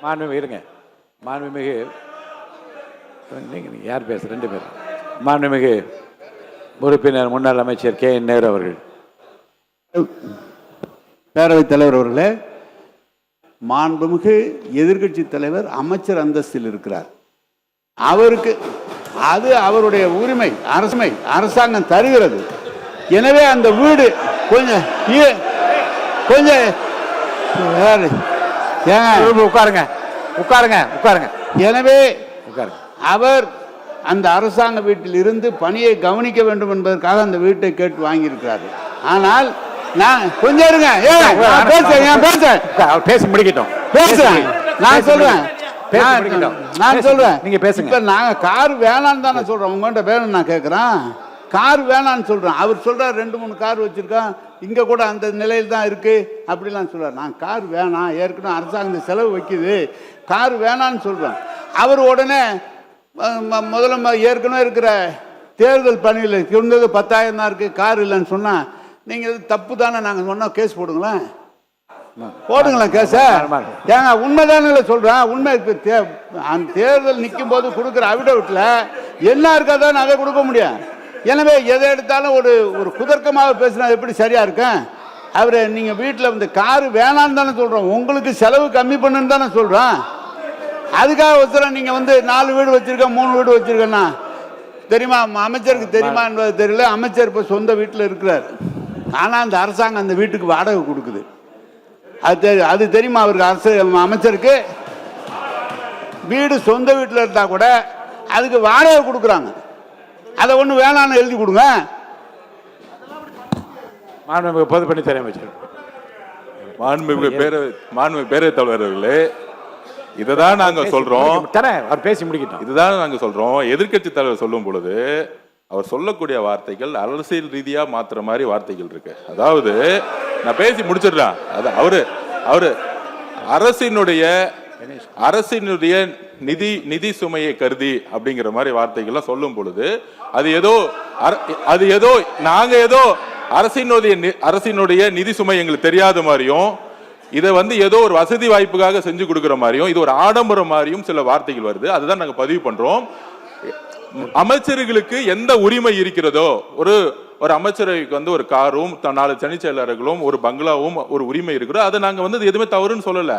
மாண்புமிகு இருங்க. மாண்புமிகு நீங்கள் யார் பேச 2 பேர். மாண்புமிகு உறுப்பினர் முன்னாள் அமைச்சர் கே என் நேரு அவர்கள். பேரவைத் தலைவர் அவர்களே, மாண்புமிகு எதிர்கட்சி தலைவர் அமைச்சர் அந்தஸ்தில் இருக்கிறார். அவருக்கு அது அவருடைய உரிமை, அரசாங்கம் தருகிறது. எனவே அந்த வீடு கொஞ்சம் உட்காருங்க உட்காருங்க உட்காருங்க. எனவே அவர் அந்த அரசாங்க வீட்டில் இருந்து பணியை கவனிக்க வேண்டும் என்பதற்காக அந்த வீட்டை கேட்டு வாங்கியிருக்கிறார். ஆனால் நான் கொஞ்சம் இருங்க, பேசி முடிக்கட்டும். பேசுறேன், நான் சொல்றேன், நான் சொல்றேன், நீங்க பேசுங்க. இப்ப நாங்க கார் வேணான்னு தானே சொல்றோம். உங்கள்கிட்ட வேணும் நான் கேட்கிறேன். கார் வேணான்னு சொல்றேன். அவர் சொல்றார் 2-3 கார் வச்சிருக்கான், இங்க கூட அந்த நிலையில் தான் இருக்கு அப்படிலாம் சொல்றார். நான் கார் வேணாம், ஏற்கனவே அரசாங்கம் செலவு வைக்குது, கார் வேணான்னு சொல்றேன். அவர் உடனே முதல்ல ஏற்கனவே இருக்கிற தேர்தல் பணியில் இருந்தது 10,000 தான் இருக்கு, கார் இல்லைன்னு சொன்னா நீங்க தப்பு தானே. நாங்க சொன்னா கேஸ் போடுங்களேன், போடுங்களேன் கேஸ. ஏங்க உண்மைதானே சொல்றேன். உண்மை தேர்தல் நிற்கும் போது கொடுக்குற அவிடவிட்ல என்ன இருக்காதான் அதை கொடுக்க முடியும். எனவே எதை எடுத்தாலும் ஒரு குதர்க்கமாக பேசினா எப்படி சரியா இருக்கேன். அவரு நீங்க வீட்டில் வந்து காரு வேணான்னு தானே சொல்றோம், உங்களுக்கு செலவு கம்மி பண்ணுன்னு தானே சொல்றேன். அதுக்காக ஒருத்தர நீங்க வந்து 4 வீடு வச்சிருக்க 3 வீடு வச்சிருக்கேன்னா தெரியுமா, அமைச்சருக்கு தெரியுமா என்பது தெரியல. அமைச்சர் இப்போ சொந்த வீட்டில் இருக்கிறார், ஆனால் அந்த அரசாங்கம் அந்த வீட்டுக்கு வாடகை கொடுக்குது. அது தெரியுமா அவருக்கு? அமைச்சருக்கு வீடு சொந்த வீட்டில் இருந்தா கூட அதுக்கு வாடகை கொடுக்குறாங்க. அதை ஒண்ணு வேணான்னு எழுதி கொடுங்க. மாண்புமிகு பொதுப்பணித்துறை அமைச்சர். மாண்புமிகு பேரவைத் தலைவர் அவர்களே, இதுதான் நாங்க சொல்றோம். அவர் பேசி முடிக்கட்டும். இதுதான் நாங்க சொல்றோம். எதிர்க்கட்சி தலைவர் சொல்லும் பொழுது அவர் சொல்லக்கூடிய வார்த்தைகள் அரசியல் ரீதியா மாத்துற மாதிரி வார்த்தைகள் இருக்கு. அதாவது நான் பேசி முடிச்சிடுறேன். அது அவரு அரசினுடைய நிதி சுமையை கருதி அப்படிங்கிற மாதிரி வார்த்தைகள்லாம் சொல்லும் பொழுது அது ஏதோ நாங்க ஏதோ அரசினுடைய நிதி சுமை எங்களுக்கு தெரியாத மாதிரியும், இதை வந்து ஏதோ ஒரு வசதி வாய்ப்புக்காக செஞ்சு கொடுக்கிற மாதிரியும், இது ஒரு ஆடம்பரம் மாதிரியும் சில வார்த்தைகள் வருது. அதுதான் நாங்க பதிவு பண்றோம். அமைச்சர்களுக்கு எந்த உரிமை இருக்கிறதோ, ஒரு அமைச்சருக்கு வந்து ஒரு காரும் 4 தனிச் செயலர்களும் ஒரு பங்களாவும் ஒரு உரிமை இருக்கிறோம். அதை நாங்க வந்து எதுவுமே தவறுன்னு சொல்லல.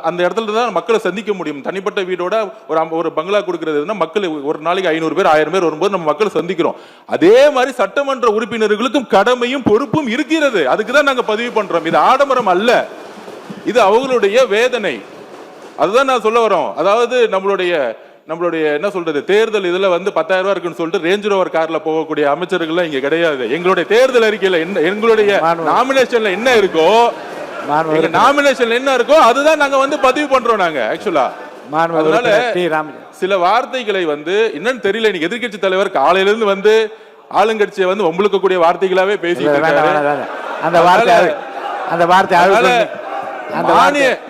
அந்த இடத்துல தான் மக்களை சந்திக்க முடியும். தனிப்பட்ட வீடோட ஒரு பங்களா கொடுக்கறதுன்னா மக்கள் ஒரு நாளைக்கு 500 பேர் 1000 பேர் வரும்போது நம்ம மக்களை சந்திக்கிறோம். அதே மாதிரி சட்டமன்ற உறுப்பினர்களுக்கும் கடமையும் பொறுப்பும் இருக்கிறது. அதுக்கு தான் நாங்க பதிவு பண்றோம். இது ஆடம்பரம் அல்ல, இது அவங்களுடைய வேதனை. அதுதான் நான் சொல்ல வரோம். அதாவது நம்மளுடைய என்ன சொல்றது, தேர்தல் இதுல வந்து 10,000 ரூபாய் இருக்குன்னு சொல்லிட்டு ரேஞ்ச் ரோவர் கார்ல போகக்கூடிய அமைச்சர்கள் இங்க கிடையாது. எங்களுடைய தேர்தல் அறிக்கையில எங்களுடைய நாமினேஷன்ல என்ன இருக்கோ, நாமினேஷன் என்ன இருக்கோ அதுதான் நாங்க வந்து பதிவு பண்றோம். நாங்க ஆக்சுவலா அதனால சில வார்த்தைகளை வந்து என்னன்னு தெரியல. இன்னைக்கு எதிர்க்கட்சி தலைவர் காலையில இருந்து வந்து ஆளுங்கட்சியை வந்து உங்களுக்கு கூடிய வார்த்தைகளாவே பேசிட்டு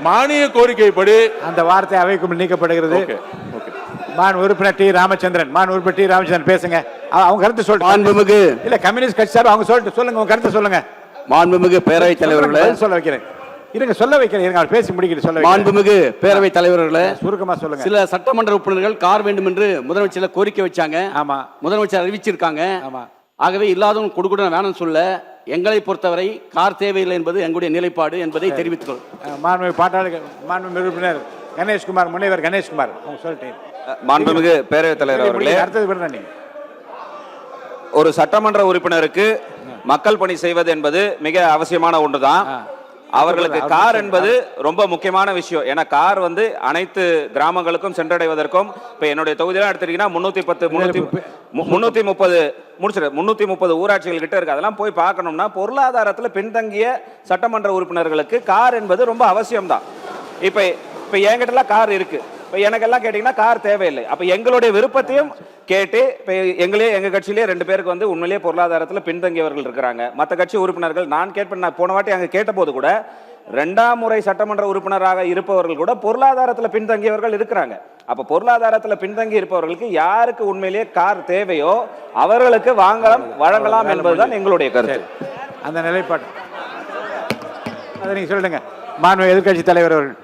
மானிய கோரிக்கைப்படி அந்த வார்த்தை அவைக்குள் நீக்கப்படுகிறது. உறுப்பினர் டி ராமச்சந்திரன் பேசுங்க. அவங்க கருத்து சொல்லுங்க. இல்ல கம்யூனிஸ்ட் கட்சி சார் அவங்க சொல்லுங்க, உங்க கருத்து சொல்லுங்க. மாண்புமிகு பேரவைத் தலைவர்களே, சொல்ல வைக்கிறேன். சொல்ல வைக்கிறேன். பேசி முடிக்கிட்டு சொல்ல. மாண்புமிகு பேரவைத் தலைவர்களே, சுருக்கமா சொல்லுங்க. சில சட்டமன்ற உறுப்பினர்கள் கார் வேண்டும் என்று முதலமைச்சர் கோரிக்கை வச்சாங்க. ஆமா, முதலமைச்சர் அறிவிச்சிருக்காங்க. ஆமா, ஆகவே இல்லாதவங்க கொடுக்க வேணும்னு சொல்ல, எங்களை பொறுத்தவரை கார் தேவையில்லை என்பது எங்களுடைய நிலைப்பாடு என்பதை தெரிவித்துக் மாண்புமிகு உறுப்பினர் கணேஷ்குமார், முனைவர் கணேஷ்குமார் அவங்க சொல்லிட்டேன். மாண்புமிகு பேரவைத் தலைவர் அவர்களே, ஒரு சட்டமன்ற உறுப்பினருக்கு மக்கள் பணி செய்வது என்பது மிக அவசியமான ஒன்றுதான். அவர்களுக்கு கார் என்பது ரொம்ப முக்கியமான விஷயம். ஏன்னா கார் வந்து அனைத்து கிராமங்களுக்கும் சென்றடைவதற்கும், இப்ப என்னுடைய தொகுதியெல்லாம் எடுத்துட்டீங்கன்னா 330 ஊராட்சிகள் கிட்ட இருக்கு. அதெல்லாம் போய் பார்க்கணும்னா பொருளாதாரத்தில் பின்தங்கிய சட்டமன்ற உறுப்பினர்களுக்கு கார் என்பது ரொம்ப அவசியம் தான். இப்ப என்கிட்டலாம் கார் இருக்கு. இப்போ எனக்கெல்லாம் கேட்டிங்கன்னா கார் தேவையில்லை. அப்போ எங்களுடைய விருப்பத்தையும் கேட்டு, இப்போ எங்கள் கட்சியிலே 2 பேருக்கு வந்து உண்மையிலேயே பொருளாதாரத்தில் பின்தங்கியவர்கள் இருக்கிறாங்க. மற்ற கட்சி உறுப்பினர்கள் நான் போன வாட்டி அங்கே கேட்டபோது கூட 2ஆம் முறை சட்டமன்ற உறுப்பினராக இருப்பவர்கள் கூட பொருளாதாரத்தில் பின்தங்கியவர்கள் இருக்கிறாங்க. அப்போ பொருளாதாரத்தில் பின்தங்கி இருப்பவர்களுக்கு யாருக்கு உண்மையிலேயே கார் தேவையோ அவர்களுக்கு வழங்கலாம் என்பதுதான் எங்களுடைய கருத்து. அந்த நிலைப்பாடு அதை நீங்கள் சொல்லுங்க. மாண்புமிகு எதிர்க்கட்சி தலைவர் அவர்கள்.